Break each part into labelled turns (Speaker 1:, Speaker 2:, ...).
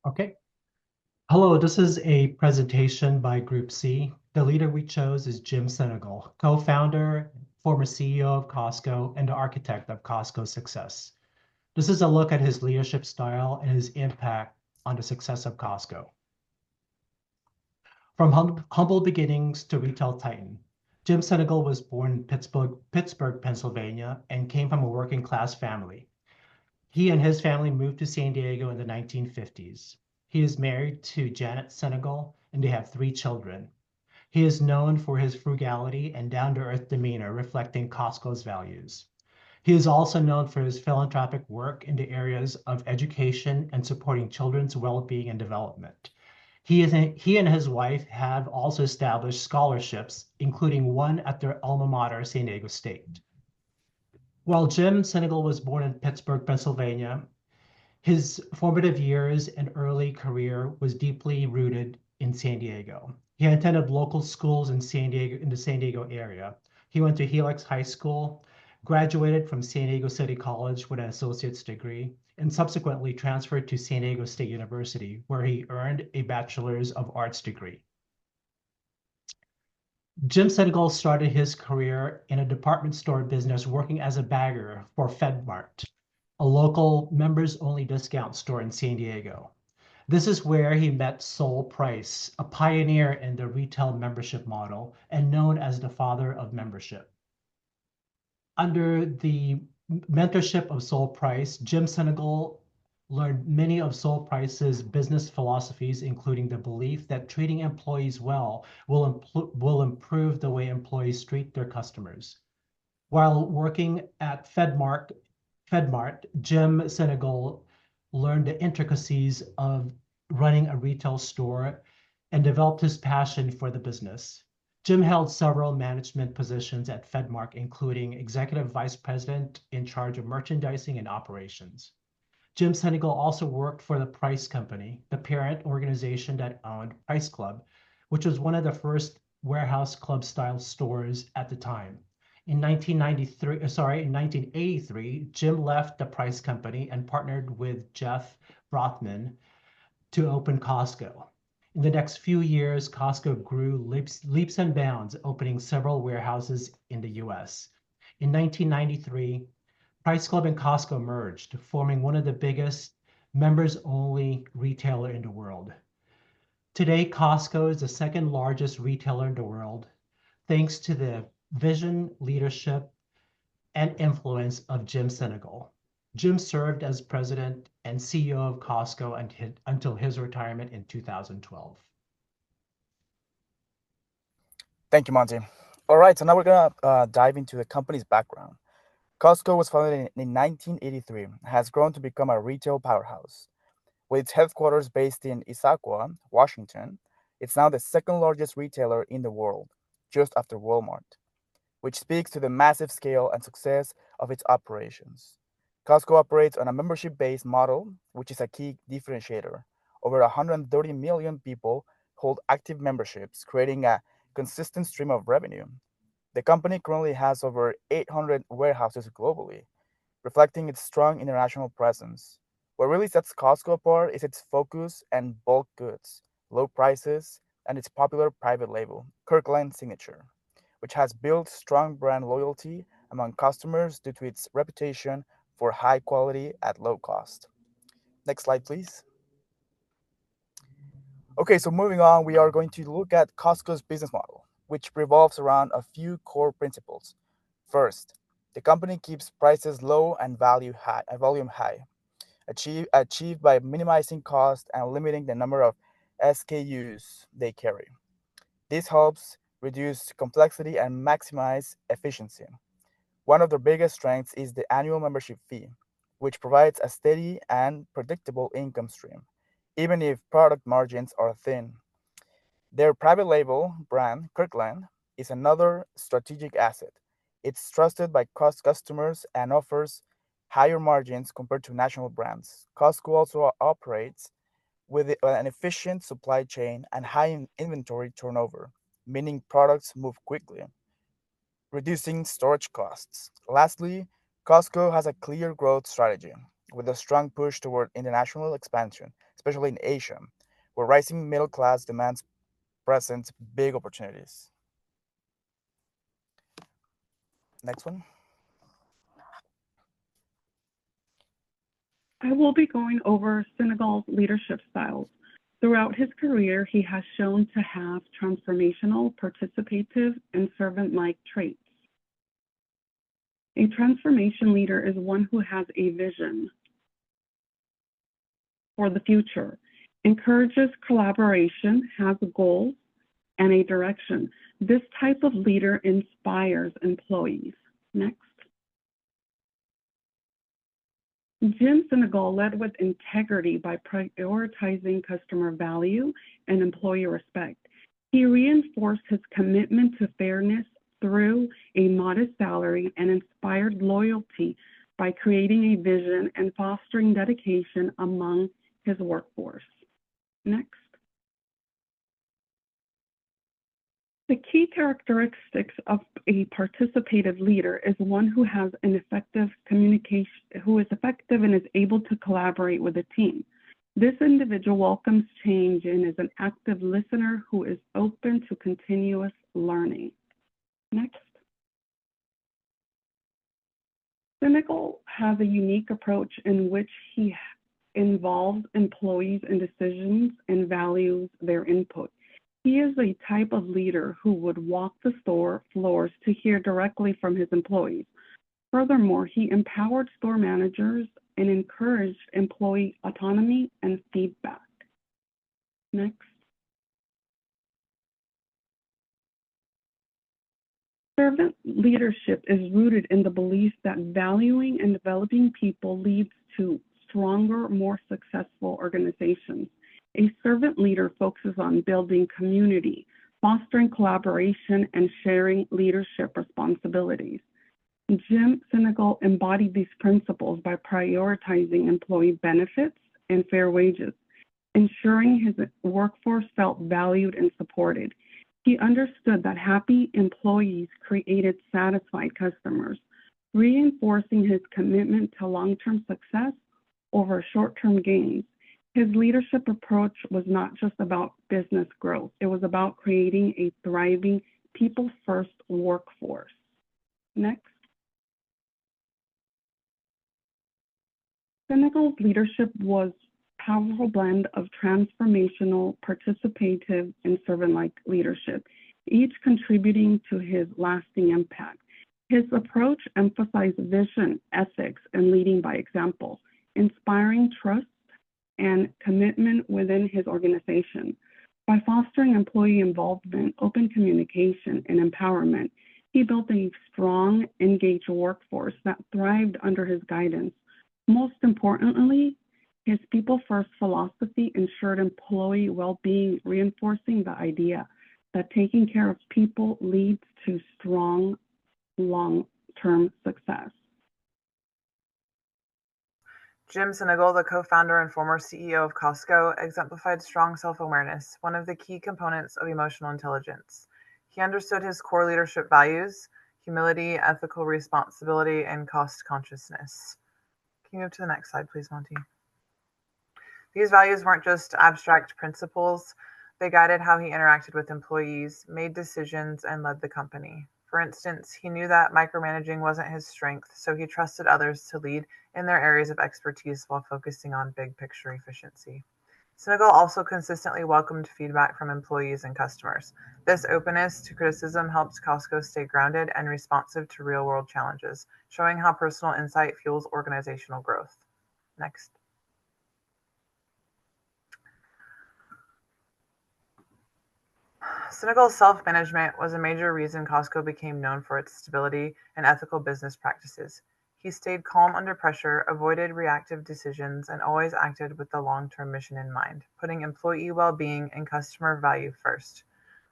Speaker 1: Okay. Hello, this is a presentation by Group C. The leader we chose is Jim Senegal, co-founder, former CEO of Costco, and the architect of Costco's success. This is a look at his leadership style and his impact on the success of Costco. From humble beginnings to retail titan, Jim Senegal was born in Pittsburgh, Pennsylvania, and came from a working class family. He and his family moved to San Diego in the 1950s. He is married to Janet Senegal, and they have three children. He is known for his frugality and down-to-earth demeanor, reflecting Costco's values. He is also known for his philanthropic work in the areas of education and supporting children's well-being and development. He and his wife have also established scholarships, including one at their alma mater, San Diego State. While Jim Senegal was born in Pittsburgh, Pennsylvania, his formative years and early career was deeply rooted in San Diego. He attended local schools in the San Diego area. He went to Helix High School, graduated from San Diego City College with an associate's degree, and subsequently transferred to San Diego State University, where he earned a Bachelor's of Arts degree. Jim Senegal started his career in a department store business working as a bagger for FedMart, a local members-only discount store in San Diego. This is where he met Sol Price, a pioneer in the retail membership model and known as the father of membership. Under the mentorship of Sol Price, Jim Senegal learned many of Sol Price's business philosophies, including the belief that treating employees well will improve the way employees treat their customers. While working at FedMart, Jim Senegal learned the intricacies of running a retail store and developed his passion for the business. Jim held several management positions at FedMart, including executive vice president in charge of merchandising and operations. Jim Senegal also worked for the Price Company, the parent organization that owned Price Club, which was one of the first warehouse club style stores at the time. In 1983, Jim left the Price Company and partnered with Jeff Rothman to open Costco. In the next few years, Costco grew leaps and bounds, opening several warehouses in the US. In 1993, Price Club and Costco merged, forming one of the biggest members-only retailer in the world. Today, Costco is the second largest retailer in the world, thanks to the vision, leadership, and influence of Jim Senegal. Jim served as president and CEO of Costco until his retirement in 2012.
Speaker 2: Thank you, Monty. All right, so now we're going to dive into the company's background. Costco was founded in 1983, has grown to become a retail powerhouse. With its headquarters based in Issaquah, Washington, it's now the second largest retailer in the world, just after Walmart, which speaks to the massive scale and success of its operations. Costco operates on a membership based model, which is a key differentiator. Over 130 million people hold active memberships, creating a consistent stream of revenue. The company currently has over 800 warehouses globally, reflecting its strong international presence. What really sets Costco apart is its focus and bulk goods, low prices, and its popular private label, Kirkland Signature, which has built strong brand loyalty among customers due to its reputation for high quality at low cost. Next slide, please. Okay, so moving on, we are going to look at Costco's business model, which revolves around a few core principles. First, the company keeps prices low and volume high, achieved by minimizing cost and limiting the number of SKUs they carry. This helps reduce complexity and maximize efficiency. One of their biggest strengths is the annual membership fee, which provides a steady and predictable income stream, even if product margins are thin. Their private label brand, Kirkland, is another strategic asset. It's trusted by customers and offers higher margins compared to national brands. Costco also operates with an efficient supply chain and high inventory turnover, meaning products move quickly, reducing storage costs. Lastly, Costco has a clear growth strategy with a strong push toward international expansion, especially in Asia, where rising middle class demands present big opportunities. Next one.
Speaker 3: I will be going over Senegal's leadership styles. Throughout his career, he has shown to have transformational, participative, and servant-like traits. A transformation leader is one who has a vision for the future, encourages collaboration, has goals, and a direction. This type of leader inspires employees. Next. Jim Senegal led with integrity by prioritizing customer value and employee respect. He reinforced his commitment to fairness through a modest salary and inspired loyalty by creating a vision and fostering dedication among his workforce. Next. The key characteristics of a participative leader is one who has an effective communication, who is effective and is able to collaborate with a team. This individual welcomes change and is an active listener who is open to continuous learning. Next. Senegal has a unique approach in which he involves employees in decisions and values their input. He is a type of leader who would walk the store floors to hear directly from his employees. Furthermore, he empowered store managers and encouraged employee autonomy and feedback. Next. Servant leadership is rooted in the belief that valuing and developing people leads to stronger, more successful organizations. A servant leader focuses on building community, fostering collaboration, and sharing leadership responsibilities. Jim Senegal embodied these principles by prioritizing employee benefits and fair wages, ensuring his workforce felt valued and supported. He understood that happy employees created satisfied customers, reinforcing his commitment to long-term success over short-term gains. His leadership approach was not just about business growth. It was about creating a thriving, people-first workforce. Next. Senegal's leadership was a powerful blend of transformational, participative, and servant-like leadership, each contributing to his lasting impact. His approach emphasized vision, ethics, and leading by example, inspiring trust and commitment within his organization. By fostering employee involvement, open communication, and empowerment, he built a strong, engaged workforce that thrived under his guidance. Most importantly, his people-first philosophy ensured employee well-being, reinforcing the idea that taking care of people leads to strong, long-term success.
Speaker 4: Jim Senegal, the co-founder and former CEO of Costco, exemplified strong self-awareness, one of the key components of emotional intelligence. He understood his core leadership values: humility, ethical responsibility, and cost consciousness. Can you move to the next slide, please, Monty? These values weren't just abstract principles. They guided how he interacted with employees, made decisions, and led the company. For instance, he knew that micromanaging wasn't his strength, so he trusted others to lead in their areas of expertise while focusing on big picture efficiency. Senegal also consistently welcomed feedback from employees and customers. This openness to criticism helped Costco stay grounded and responsive to real-world challenges, showing how personal insight fuels organizational growth. Next. Senegal's self-management was a major reason Costco became known for its stability and ethical business practices. He stayed calm under pressure, avoided reactive decisions, and always acted with the long-term mission in mind, putting employee well-being and customer value first.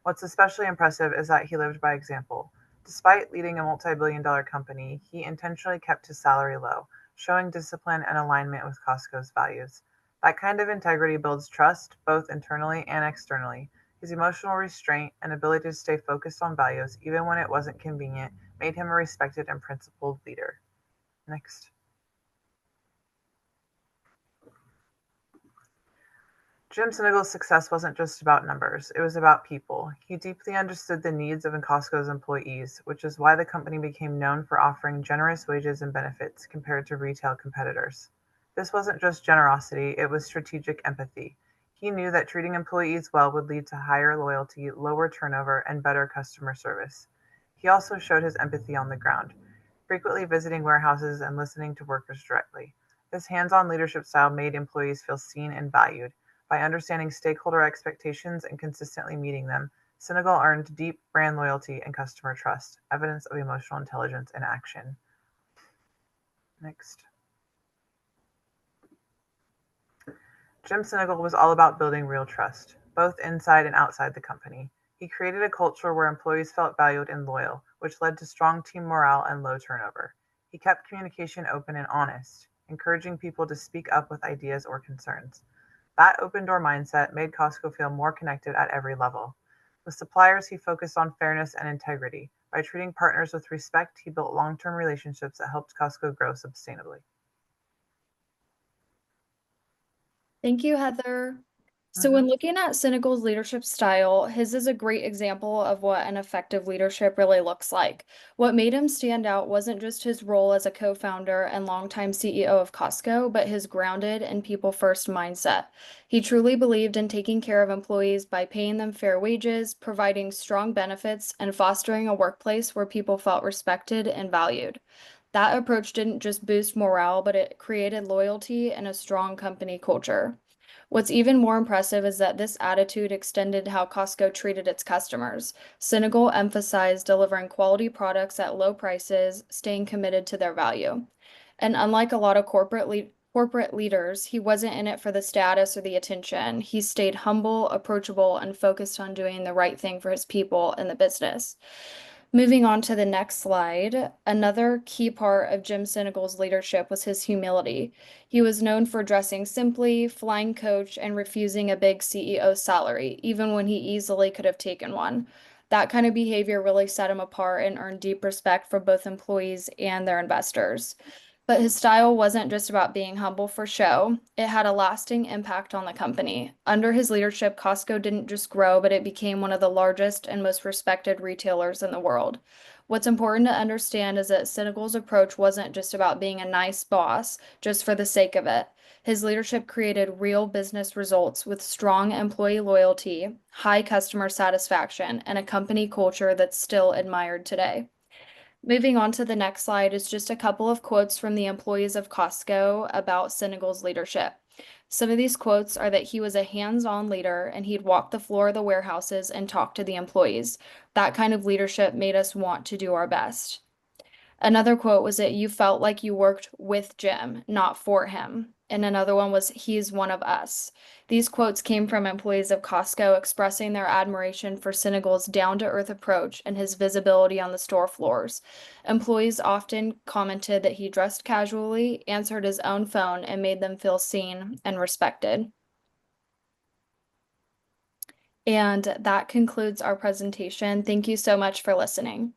Speaker 4: What's especially impressive is that he lived by example. Despite leading a multi-billion-dollar company, he intentionally kept his salary low, showing discipline and alignment with Costco's values. That kind of integrity builds trust, both internally and externally. His emotional restraint and ability to stay focused on values, even when it wasn't convenient, made him a respected and principled leader. Next. Jim Sinegal's success wasn't just about numbers, it was about people. He deeply understood the needs of Costco's employees, which is why the company became known for offering generous wages and benefits compared to retail competitors. This wasn't just generosity, it was strategic empathy. He knew that treating employees well would lead to higher loyalty, lower turnover, and better customer service. He also showed his empathy on the ground, frequently visiting warehouses and listening to workers directly. This hands-on leadership style made employees feel seen and valued. By understanding stakeholder expectations and consistently meeting them, Sinegal earned deep brand loyalty and customer trust, evidence of emotional intelligence in action. Next. Jim Sinegal was all about building real trust, both inside and outside the company. He created a culture where employees felt valued and loyal, which led to strong team morale and low turnover. He kept communication open and honest, encouraging people to speak up with ideas or concerns. That open door mindset made Costco feel more connected at every level. With suppliers, he focused on fairness and integrity. By treating partners with respect, he built long-term relationships that helped Costco grow sustainably.
Speaker 5: Thank you, Heather. So when looking at Sinegal's leadership style, his is a great example of what an effective leadership really looks like. What made him stand out wasn't just his role as a co-founder and longtime CEO of Costco, but his grounded and people-first mindset. He truly believed in taking care of employees by paying them fair wages, providing strong benefits, and fostering a workplace where people felt respected and valued. That approach didn't just boost morale, but it created loyalty and a strong company culture. What's even more impressive is that this attitude extended how Costco treated its customers. Sinegal emphasized delivering quality products at low prices, staying committed to their value. And unlike a lot of corporate leaders, he wasn't in it for the status or the attention. He stayed humble, approachable, and focused on doing the right thing for his people and the business. Moving on to the next slide, another key part of Jim Sinegal's leadership was his humility. He was known for dressing simply, flying coach, and refusing a big CEO salary, even when he easily could have taken one. That kind of behavior really set him apart and earned deep respect from both employees and their investors. But his style wasn't just about being humble for show. It had a lasting impact on the company. Under his leadership, Costco didn't just grow, but it became one of the largest and most respected retailers in the world. What's important to understand is that Sinegal's approach wasn't just about being a nice boss, just for the sake of it. His leadership created real business results with strong employee loyalty, high customer satisfaction, and a company culture that's still admired today. Moving on to the next slide is just a couple of quotes from the employees of Costco about Sinegal's leadership. Some of these quotes are that he was a hands-on leader and he'd walk the floor of the warehouses and talk to the employees. That kind of leadership made us want to do our best. Another quote was that you felt like you worked with Jim, not for him. And another one was, he's one of us. These quotes came from employees of Costco expressing their admiration for Sinegal's down-to-earth approach and his visibility on the store floors. Employees often commented that he dressed casually, answered his own phone, and made them feel seen and respected. And that concludes our presentation. Thank you so much for listening.